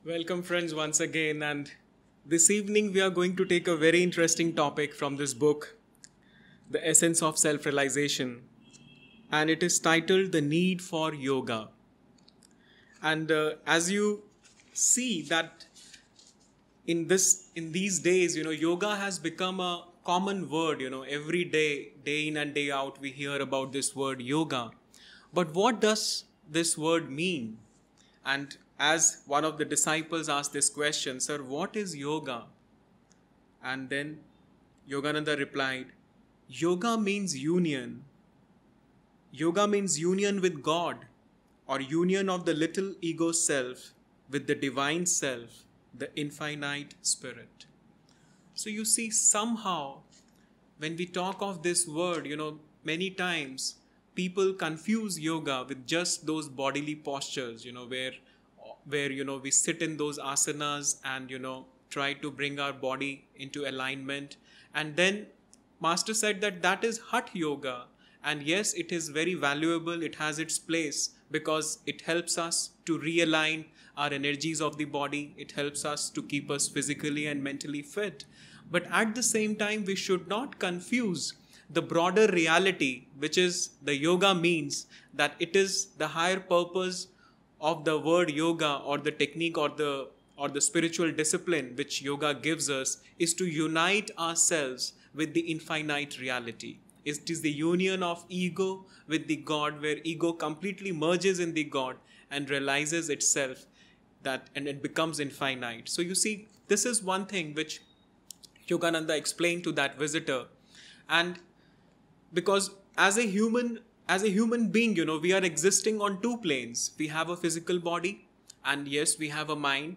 Welcome, friends, once again. And this evening, we are going to take a very interesting topic from this book, The Essence of Self Realization. And it is titled The Need for Yoga. And as you see that in these days, yoga has become a common word. Every day in and day out, we hear about this word yoga. But what does this word mean? And as one of the disciples asked this question, Sir, what is yoga? And then Yogananda replied, Yoga means union. Yoga means union with God, or union of the little ego self with the divine self, the infinite spirit. So you see, somehow, when we talk of this word, many times people confuse yoga with just those bodily postures, where we sit in those asanas and try to bring our body into alignment. And then Master said that is Hatha yoga, and yes, it is very valuable. It has its place because it helps us to realign our energies of the body. It helps us to keep us physically and mentally fit. But at the same time, we should not confuse the broader reality, which is the yoga means that it is the higher purpose of the word yoga, or the technique, or the spiritual discipline which yoga gives us, is to unite ourselves with the infinite reality. It is the union of ego with the God, where ego completely merges in the God and realizes itself and it becomes infinite. So you see, this is one thing which Yogananda explained to that visitor. And because as a human being, we are existing on two planes. We have a physical body, and yes, we have a mind.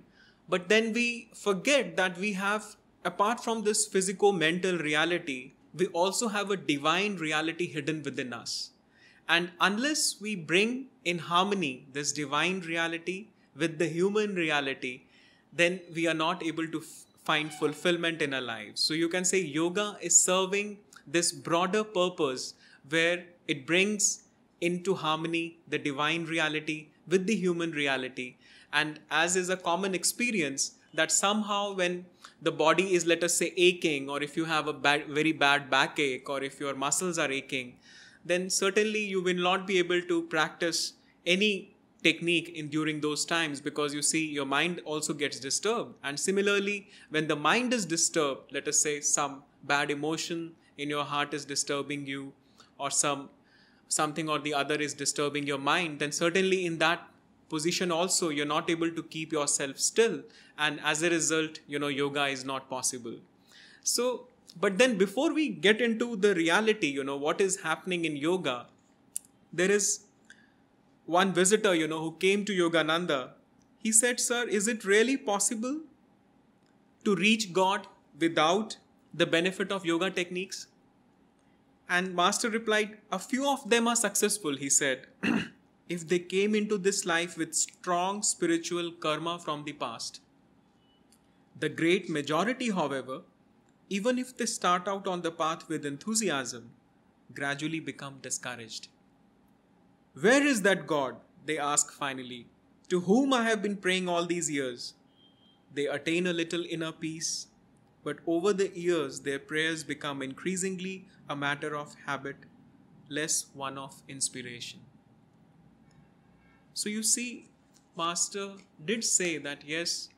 But then we forget that we have, apart from this physico-mental reality, we also have a divine reality hidden within us. And unless we bring in harmony this divine reality with the human reality, then we are not able to find fulfillment in our lives. So you can say yoga is serving this broader purpose, where it brings into harmony the divine reality with the human reality. And as is a common experience, that somehow when the body is, let us say, aching, or if you have a very bad backache, or if your muscles are aching, then certainly you will not be able to practice any technique during those times, because you see, your mind also gets disturbed. And similarly, when the mind is disturbed, let us say some bad emotion in your heart is disturbing you, or something or the other is disturbing your mind, then certainly in that position also you're not able to keep yourself still, and as a result, yoga is not possible. So, but then before we get into the reality, what is happening in yoga, there is one visitor, who came to Yogananda. He said, Sir, is it really possible to reach God without the benefit of yoga techniques? And Master replied, a few of them are successful, he said, if they came into this life with strong spiritual karma from the past. The great majority, however, even if they start out on the path with enthusiasm, gradually become discouraged. Where is that God, they ask finally, to whom I have been praying all these years? They attain a little inner peace, but over the years their prayers become increasingly a matter of habit, less one of inspiration. So you see, Master did say that yes,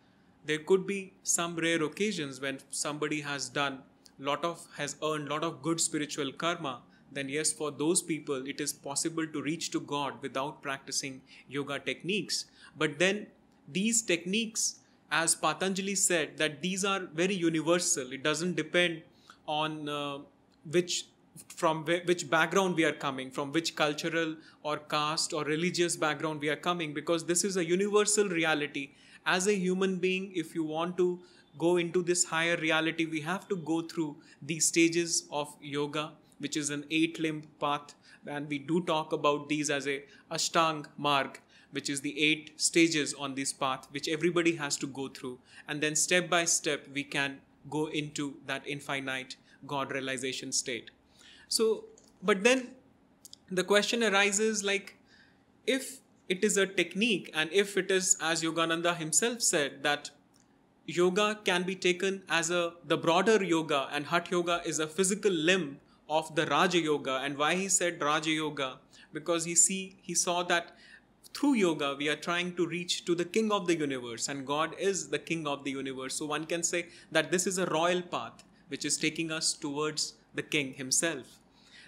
there could be some rare occasions when somebody has earned lot of good spiritual karma. Then yes, for those people it is possible to reach to God without practicing yoga techniques. But then these techniques, as Patanjali said, that these are very universal. It doesn't depend on which background we are coming, from which cultural or caste or religious background we are coming, because this is a universal reality. As a human being, if you want to go into this higher reality, we have to go through these stages of yoga, which is an 8-limb path, and we do talk about these as a Ashtang Marg, which is the 8 stages on this path, which everybody has to go through. And then step by step, we can go into that infinite God realization state. So, but then the question arises, like, if it is a technique, and if it is, as Yogananda himself said, that yoga can be taken as the broader yoga, and Hatha yoga is a physical limb of the Raja yoga. And why he said Raja yoga? Because he saw that through yoga we are trying to reach to the king of the universe, and God is the king of the universe. So one can say that this is a royal path which is taking us towards the king himself.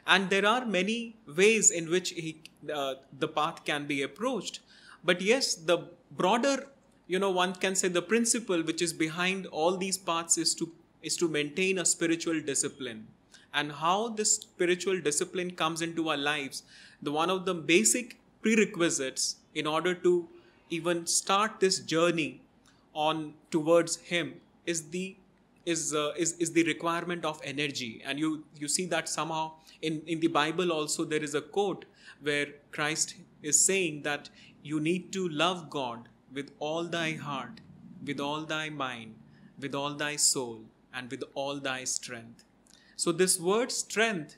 And there are many ways in which the path can be approached. But yes, the broader, one can say the principle which is behind all these paths is to maintain a spiritual discipline. And how this spiritual discipline comes into our lives, the one of the basic prerequisites in order to even start this journey on towards Him is the requirement of energy. And you see that somehow in the Bible also there is a quote where Christ is saying that you need to love God with all thy heart, with all thy mind, with all thy soul, and with all thy strength. So this word strength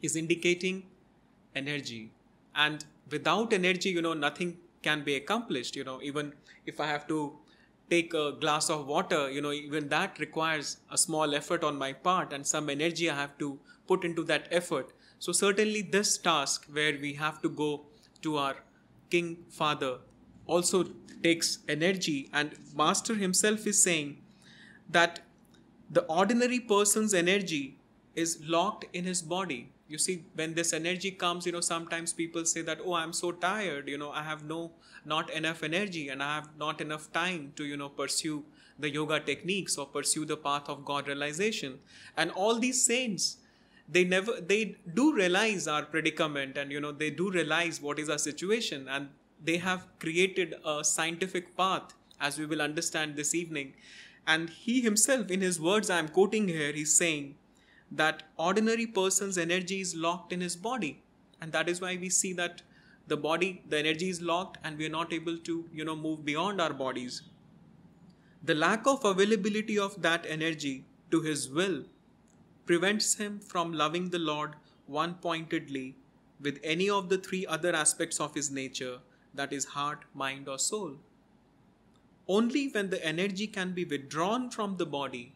is indicating energy. And without energy, nothing can be accomplished. Even if I have to take a glass of water, even that requires a small effort on my part and some energy I have to put into that effort. So certainly this task where we have to go to our King Father also takes energy. And Master himself is saying that the ordinary person's energy is locked in his body. You see, when this energy comes, sometimes people say that, oh, I'm so tired, I have not enough energy, and I have not enough time to, pursue the yoga techniques or pursue the path of God realization. And all these saints, they do realize our predicament, and, they do realize what is our situation, and they have created a scientific path, as we will understand this evening. And he himself, in his words I am quoting here, he's saying that ordinary person's energy is locked in his body. And that is why we see that the energy is locked, and we are not able to, move beyond our bodies. The lack of availability of that energy to his will prevents him from loving the Lord one-pointedly with any of the three other aspects of his nature, that is heart, mind, or soul. Only when the energy can be withdrawn from the body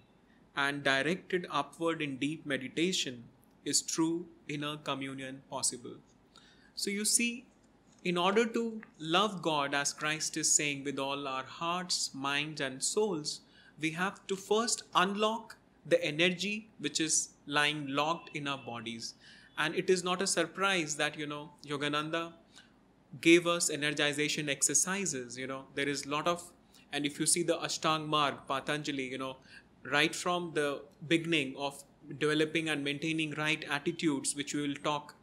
and directed upward in deep meditation is true inner communion possible. So you see, in order to love God, as Christ is saying, with all our hearts, minds, and souls, we have to first unlock the energy which is lying locked in our bodies. And it is not a surprise that, Yogananda gave us energization exercises. There is a lot of, and if you see the Ashtang Marg, Patanjali, right from the beginning of developing and maintaining right attitudes, which we will talk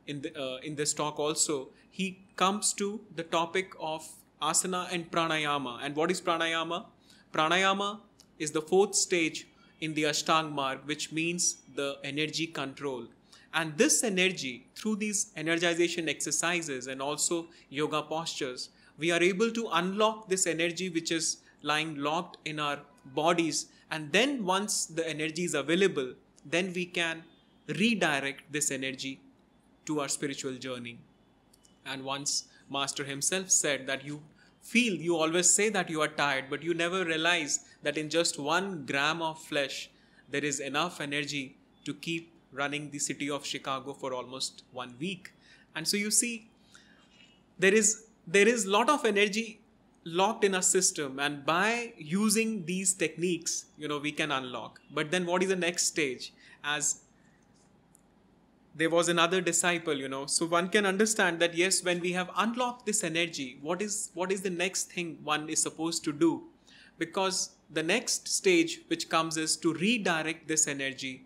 in this talk also, he comes to the topic of asana and pranayama. And what is pranayama? Pranayama is the fourth stage in the Ashtang Marg, which means the energy control. And this energy, through these energization exercises and also yoga postures, we are able to unlock this energy which is lying locked in our bodies. And then once the energy is available, then we can redirect this energy to our spiritual journey. And once Master himself said that you always say that you are tired, but you never realize that in just 1 gram of flesh, there is enough energy to keep running the city of Chicago for almost 1 week. And so you see, there is lot of energy locked in our system, and by using these techniques, we can unlock. But then what is the next stage? As there was another disciple, so one can understand that yes, when we have unlocked this energy, what is the next thing one is supposed to do? Because the next stage which comes is to redirect this energy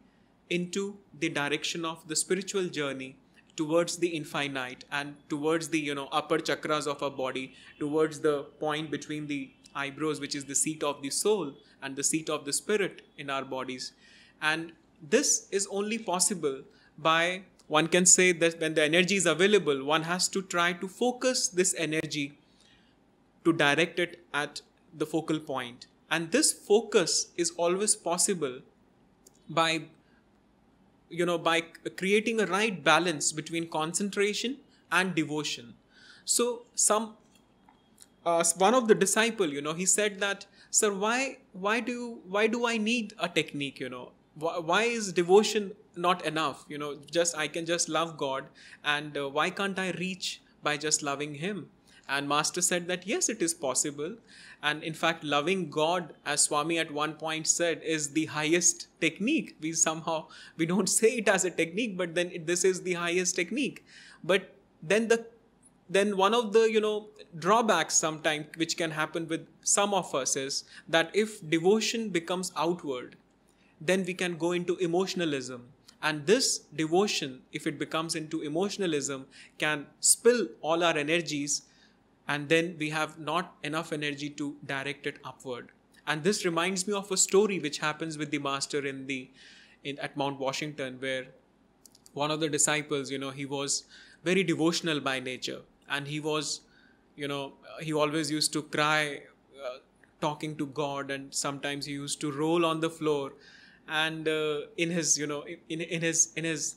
into the direction of the spiritual journey towards the infinite and towards the upper chakras of our body, towards the point between the eyebrows, which is the seat of the soul and the seat of the spirit in our bodies. And this is only possible by, one can say that when the energy is available, one has to try to focus this energy to direct it at the focal point. And this focus is always possible by creating a right balance between concentration and devotion. So one of the disciple, he said that, sir, why do I need a technique? Why is devotion not enough? Just I can just love God, and why can't I reach by just loving Him? And Master said that yes, it is possible. And in fact, loving God, as Swami at one point said, is the highest technique. We don't say it as a technique, but then this is the highest technique. But then one of the drawbacks sometimes which can happen with some of us is that if devotion becomes outward, then we can go into emotionalism. And this devotion, if it becomes into emotionalism, can spill all our energies, and then we have not enough energy to direct it upward. And this reminds me of a story which happens with the master at Mount Washington, where one of the disciples, he was very devotional by nature, and he always used to cry, talking to God, and sometimes he used to roll on the floor, and in his in his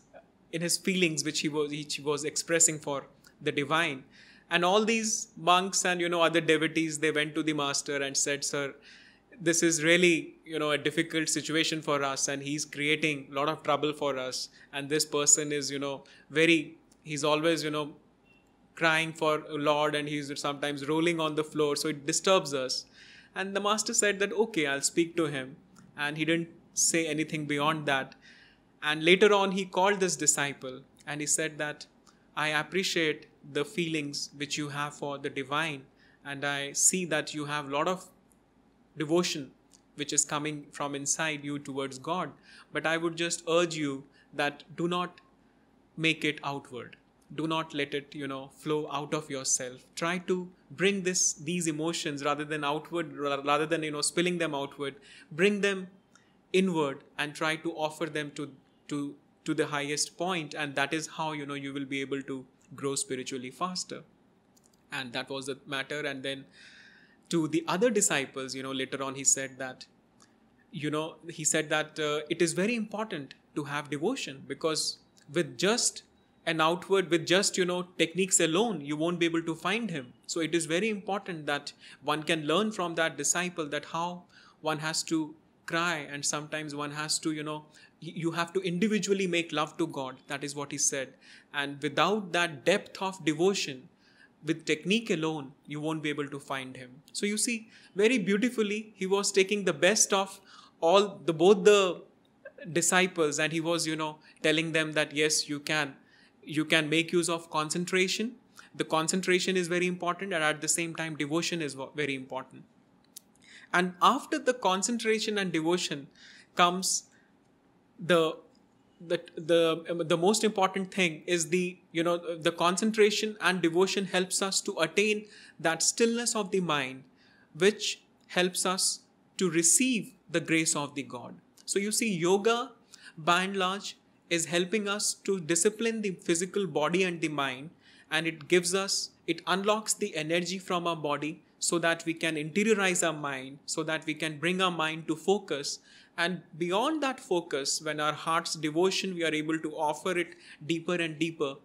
feelings which he was expressing for the divine. And all these monks and other devotees, they went to the master and said, sir, this is really a difficult situation for us, and he's creating a lot of trouble for us, and this person is he's always crying for Lord, and he's sometimes rolling on the floor, so it disturbs us. And the master said that, okay, I'll speak to him. And he didn't say anything beyond that. And later on, he called this disciple, and he said that, I appreciate the feelings which you have for the divine, and I see that you have a lot of devotion which is coming from inside you towards God. But I would just urge you that do not make it outward. Do not let it, flow out of yourself. Try to bring these emotions rather than outward, rather than, spilling them outward. Bring them inward and try to offer them to the highest point. And that is how, you will be able to grow spiritually faster. And that was the matter. And then to the other disciples, later on he said that, it is very important to have devotion, because with just techniques alone, you won't be able to find him. So it is very important that one can learn from that disciple that how one has to cry, and sometimes one has to, you have to individually make love to God. That is what he said. And without that depth of devotion, with technique alone, you won't be able to find him. So you see, very beautifully, he was taking the best of both the disciples, and he was, telling them that yes, you can make use of concentration. The concentration is very important, and at the same time, devotion is very important. And after the concentration and devotion comes the most important thing is the concentration and devotion helps us to attain that stillness of the mind, which helps us to receive the grace of the God. So you see, yoga by and large is helping us to discipline the physical body and the mind, and it unlocks the energy from our body so that we can interiorize our mind, so that we can bring our mind to focus. And beyond that focus, when our heart's devotion, we are able to offer it deeper and deeper,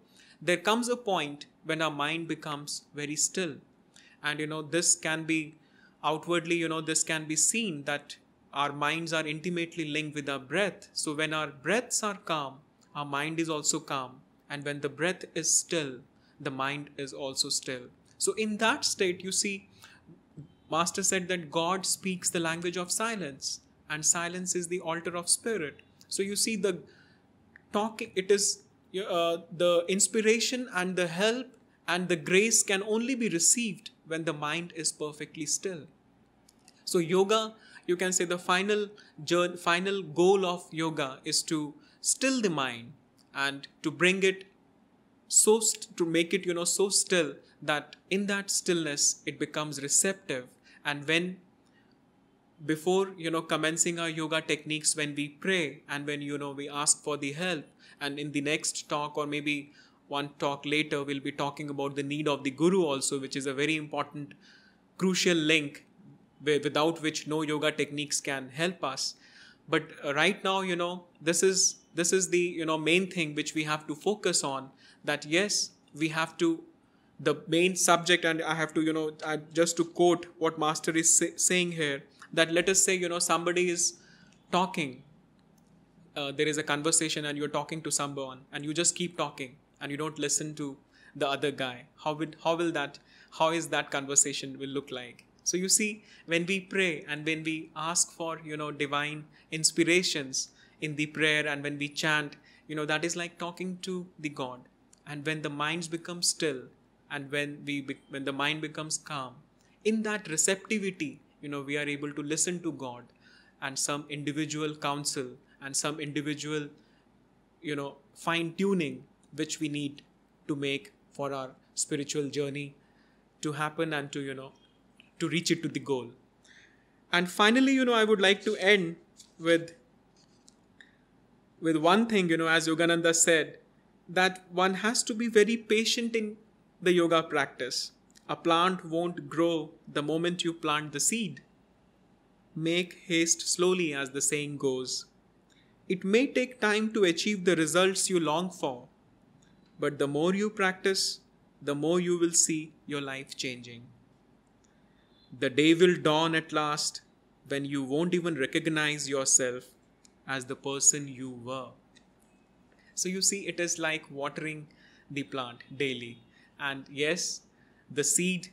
there comes a point when our mind becomes very still. And this can be outwardly, this can be seen that our minds are intimately linked with our breath. So when our breaths are calm, our mind is also calm. And when the breath is still, the mind is also still. So in that state, you see, Master said that God speaks the language of silence, and silence is the altar of spirit. So you see, the talking, it is the inspiration and the help and the grace can only be received when the mind is perfectly still. So yoga, you can say the final goal of yoga is to still the mind and to bring it to make it so still that in that stillness it becomes receptive. And when before commencing our yoga techniques, when we pray and when we ask for the help, and in the next talk or maybe one talk later, we'll be talking about the need of the guru also, which is a very important crucial link without which no yoga techniques can help us. But right now, this is the main thing which we have to focus on, that yes, we have to the main subject, and I have to, just to quote what Master is saying here, that let us say, somebody is talking, there is a conversation and you're talking to someone and you just keep talking and you don't listen to the other guy. How is that conversation will look like? So you see, when we pray and when we ask for, divine inspirations in the prayer, and when we chant, that is like talking to the God. And when the minds become still, and when the mind becomes calm, in that receptivity, we are able to listen to God and some individual counsel and some individual, fine tuning which we need to make for our spiritual journey to happen, and to, to reach it to the goal. And finally, I would like to end with one thing, as Yogananda said, that one has to be very patient in the yoga practice. A plant won't grow the moment you plant the seed. Make haste slowly, as the saying goes. It may take time to achieve the results you long for, but the more you practice, the more you will see your life changing. The day will dawn at last when you won't even recognize yourself as the person you were. So you see, it is like watering the plant daily. And yes, the seed,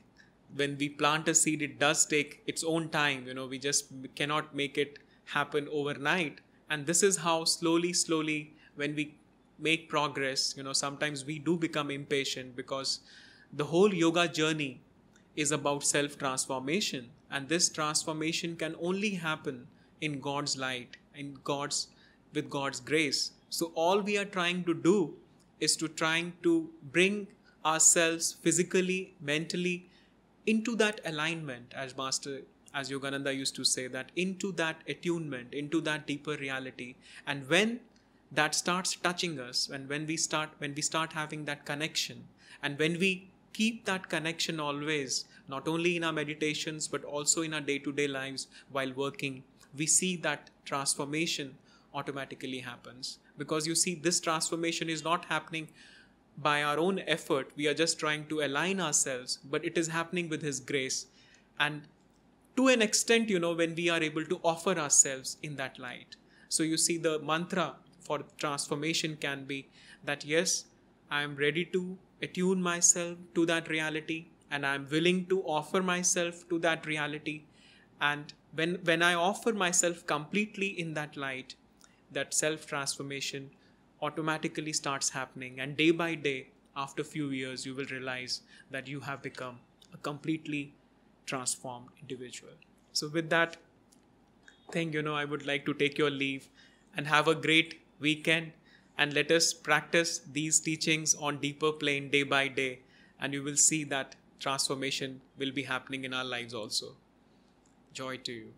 when we plant a seed, it does take its own time. We just cannot make it happen overnight. And this is how slowly, when we make progress, sometimes we do become impatient, because the whole yoga journey is about self-transformation. And this transformation can only happen in God's light, with God's grace. So all we are trying to do is trying to bring ourselves physically, mentally into that alignment, as Yogananda used to say, that into that attunement, into that deeper reality. And when that starts touching us, and when we start having that connection, and when we keep that connection always, not only in our meditations but also in our day-to-day lives while working, we see that transformation automatically happens. Because you see, this transformation is not happening by our own effort. We are just trying to align ourselves, but it is happening with His grace. And to an extent, when we are able to offer ourselves in that light. So you see, the mantra for transformation can be that, yes, I am ready to attune myself to that reality, and I am willing to offer myself to that reality. And when I offer myself completely in that light, that self-transformation automatically starts happening. And day by day, after a few years, you will realize that you have become a completely transformed individual. So with that thing, I would like to take your leave and have a great weekend. And let us practice these teachings on deeper plane day by day. And you will see that transformation will be happening in our lives also. Joy to you.